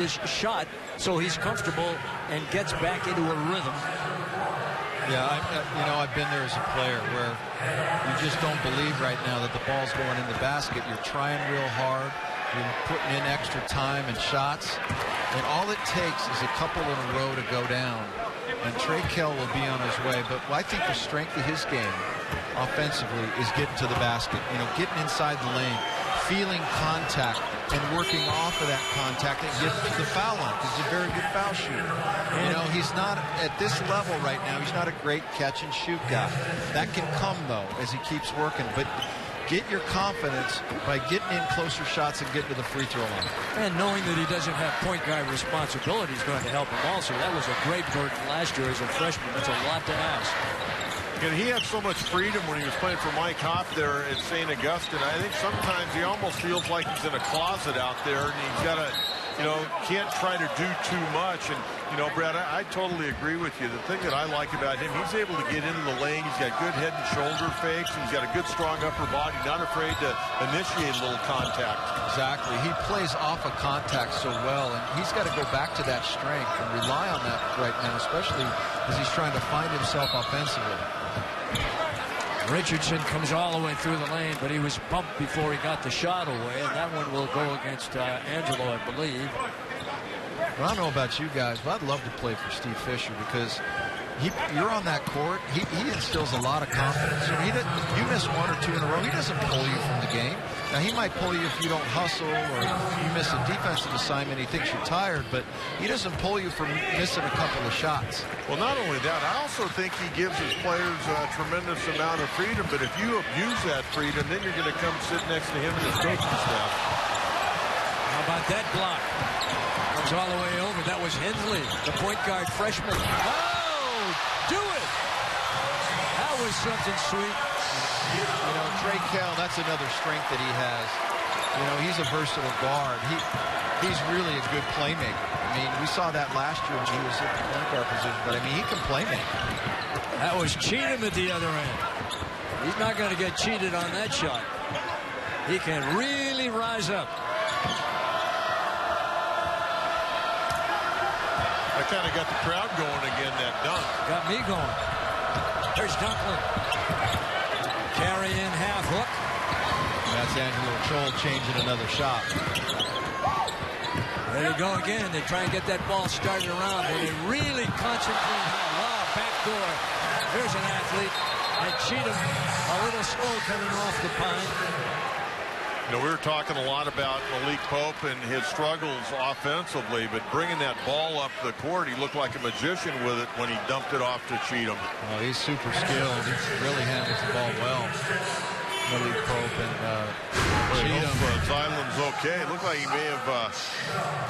his shot so he's comfortable and gets back into a rhythm. Yeah, I've been there as a player where you just don't believe right now that the ball's going in the basket. You're trying real hard. You're putting in extra time and shots. And all it takes is a couple in a row to go down. And Trey Kell will be on his way. But I think the strength of his game offensively is getting to the basket. Getting inside the lane, feeling contact, and working off of that contact and getting to the foul line. He's a very good foul shooter. He's not at this level right now. He's not a great catch and shoot guy. That can come though as he keeps working. But get your confidence by getting in closer shots and getting to the free throw line. And knowing that he doesn't have point guard responsibility is going to help him also. That was a great burden last year as a freshman. That's a lot to ask. And he had so much freedom when he was playing for Mike Hopp there at St. Augustine. I think sometimes he almost feels like he's in a closet out there, and he's got to, can't try to do too much. And, Brad, I totally agree with you. The thing that I like about him, he's able to get into the lane. He's got good head and shoulder fakes. He's got a good, strong upper body, not afraid to initiate a little contact. Exactly. He plays off of contact so well, and he's got to go back to that strength and rely on that right now, especially as he's trying to find himself offensively. Richardson comes all the way through the lane, but he was bumped before he got the shot away, and that one will go against Angelo, I believe. Well, I don't know about you guys, but I'd love to play for Steve Fisher because you're on that court. He instills a lot of confidence. You miss one or two in a row, he doesn't pull you from the game. Now, he might pull you if you don't hustle or you miss a defensive assignment. He thinks you're tired, but he doesn't pull you from missing a couple of shots. Well, not only that, I also think he gives his players a tremendous amount of freedom, but if you abuse that freedom, then you're going to come sit next to him and his coaching staff. How about that block? Comes all the way over. That was Hensley, the point guard freshman. Oh, do it! That was something sweet. Trey Kell, that's another strength that he has. He's a versatile guard. He's really a good playmaker. I mean, we saw that last year when he was at the point guard position, but I mean, he can play make. That was Cheatham at the other end. He's not going to get cheated on that shot. He can really rise up. I kind of got the crowd going again, that dunk. Got me going. There's Dunklin. Carry in half hook. That's Angelo Chol changing another shot. There they go again. They try and get that ball started around, but they really concentrate. Wow, backdoor. Here's an athlete. And Cheatham a little slow coming off the pine. We were talking a lot about Malik Pope and his struggles offensively, but bringing that ball up the court, he looked like a magician with it when he dumped it off to Cheatham. Oh, he's super skilled. He really handles the ball well. Malik Pope and Cheatham. Zylan's okay. It looked like he may have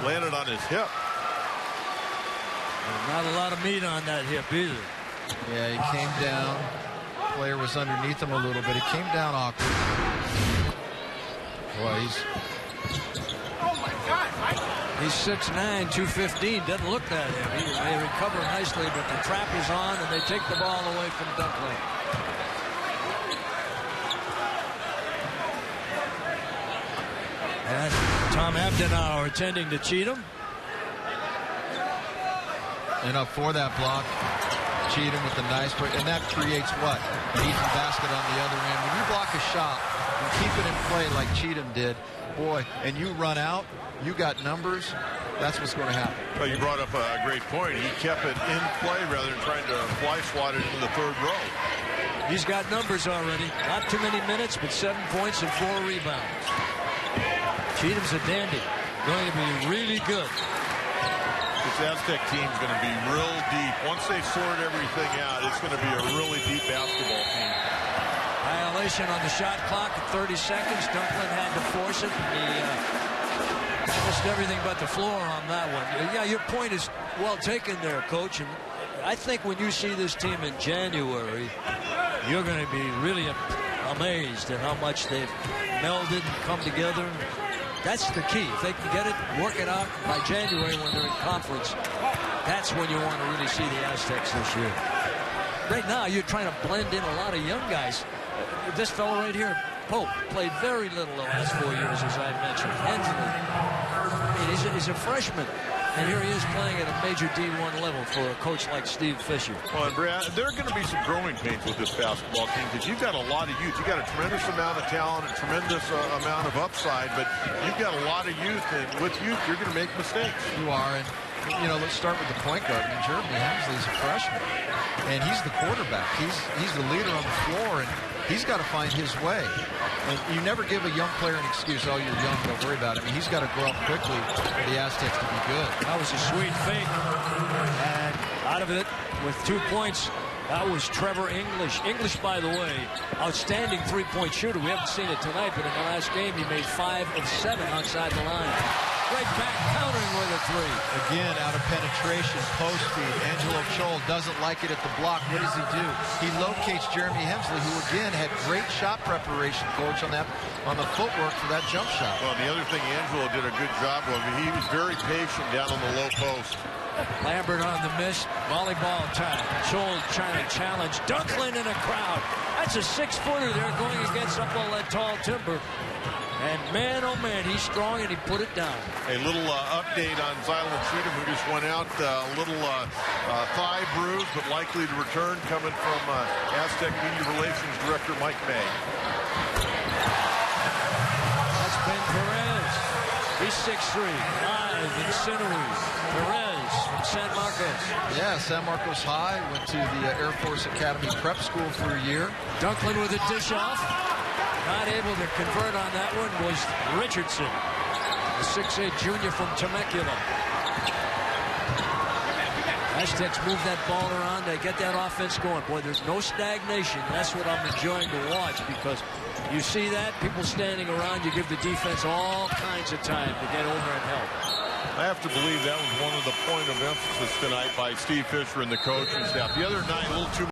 landed on his hip. Not a lot of meat on that hip either. Yeah, he came down. Player was underneath him a little bit. He came down awkward. Boy, he's 6'9", 215. Doesn't look that heavy. They recover nicely, but the trap is on, and they take the ball away from Dunklin. And Tom Abdenauer attending to Cheatham. And up for that block, Cheatham with the nice break. And that creates what? An easy basket on the other end. When you block a shot and keep it in play like Cheatham did, boy, and you run out, you got numbers, that's what's going to happen. Well, you brought up a great point. He kept it in play rather than trying to fly swat it into the third row. He's got numbers already. Not too many minutes, but 7 points and 4 rebounds. Cheatham's a dandy. Going to be really good. This Aztec team's going to be real deep. Once they sort everything out, it's going to be a really deep basketball team. Violation on the shot clock at 30 seconds. Dunklin had to force it. He missed everything but the floor on that one. Yeah, your point is well taken there, Coach. And I think when you see this team in January, you're going to be really amazed at how much they've melded and come together. That's the key. If they can get it, work it out by January when they're in conference, that's when you want to really see the Aztecs this year. Right now, you're trying to blend in a lot of young guys. This fellow right here, Pope, played very little the last 4 years, as I mentioned. Hensley, He's a freshman. And here he is playing at a major D1 level for a coach like Steve Fisher. Well, and Brad, there are going to be some growing pains with this basketball team because you've got a lot of youth. You've got a tremendous amount of talent, a tremendous amount of upside, but you've got a lot of youth, and with youth, you're going to make mistakes. You are, and let's start with the point guard. I mean, Jeremy Hemsley's a freshman, and he's the quarterback. He's the leader on the floor, and he's got to find his way. And you never give a young player an excuse, oh, you're young, don't worry about it. I mean, he's got to grow up quickly for the Aztecs to be good. That was a sweet fake. And out of it with 2 points, that was Trevor English. English, by the way, outstanding three-point shooter. We haven't seen it tonight, but in the last game, he made 5 of 7 outside the line. Right back, countering with a 3. Again, out of penetration, post feed. Angelo Chol doesn't like it at the block. What does he do? He locates Jeremy Hemsley, who again had great shot preparation, coach, on the footwork for that jump shot. Well, the other thing Angelo did a good job of, he was very patient down on the low post. Lambert on the miss. Volleyball time. Chol trying to challenge Dunklin in a crowd. That's a 6-footer there going against up all that tall timber. And man, oh man, he's strong, and he put it down. A little update on Zylan Cheatham, who just went out. A little thigh bruise, but likely to return, coming from Aztec Media Relations Director Mike May. That's Ben Perez. He's 6'3", live and sinewy. Perez from San Marcos. Yeah, San Marcos High. Went to the Air Force Academy prep school for a year. Dunklin with a dish off. Not able to convert on that one was Richardson, the 6'8" junior from Temecula. Aztecs move that ball around. They get that offense going. Boy, there's no stagnation. That's what I'm enjoying to watch, because you see that, people standing around, you give the defense all kinds of time to get over and help. I have to believe that was one of the point of emphasis tonight by Steve Fisher and the coaching staff. The other night, a little too